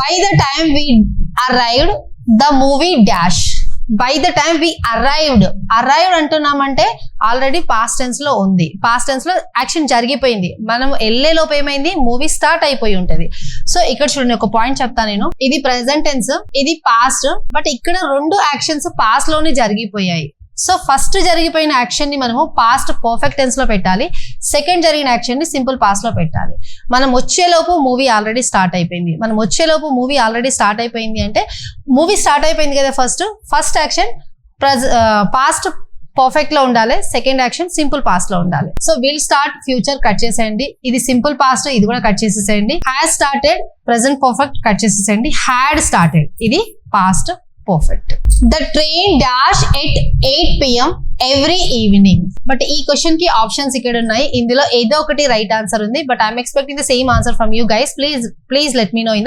By the time we arrived the movie dash. By the time we arrived అంటున్నామంటే already past tense లో ఉంది. Past tense లో action జరిగిపోయింది. మనం వెళ్ళే లోపు ఏమైంది, మూవీ స్టార్ట్ అయిపోయి ఉంటది. సో ఇక్కడ చూడండి, ఒక పాయింట్ చెప్తాను నేను. ఇది ప్రెసెంట్ టెన్స్, ఇది పాస్ట్. బట్ ఇక్కడ రెండు యాక్షన్స్ పాస్ట్ లోనే జరిగిపోయాయి. సో ఫస్ట్ జరిగిపోయిన యాక్షన్ ని మనము పాస్ట్ పర్ఫెక్ట్ టెన్స్ లో పెట్టాలి. సెకండ్ జరిగిన యాక్షన్ ని సింపుల్ పాస్ట్ లో పెట్టాలి. మనం వచ్చేలోపు మూవీ ఆల్రెడీ స్టార్ట్ అయిపోయింది. అంటే మూవీ స్టార్ట్ అయిపోయింది కదా. ఫస్ట్ యాక్షన్ పాస్ట్ పర్ఫెక్ట్ లో ఉండాలి, సెకండ్ యాక్షన్ సింపుల్ పాస్ట్ లో ఉండాలి. So will start future cut చేసేయండి, ఇది సింపుల్ పాస్ట్, ఇది కూడా కట్ చేసేసేయండి. Has started present perfect cut చేసేసేయండి. హ్యాడ్ స్టార్టెడ్ ఇది past perfect. The train dash at 8 PM every evening. But ఈ క్వశ్చన్ కి ఆప్షన్స్ ఇక్కడ ఉన్నాయి. ఇందులో ఏదో ఒకటి రైట్ ఆన్సర్ ఉంది. But I'm expecting the same answer from you guys. Please let me know in the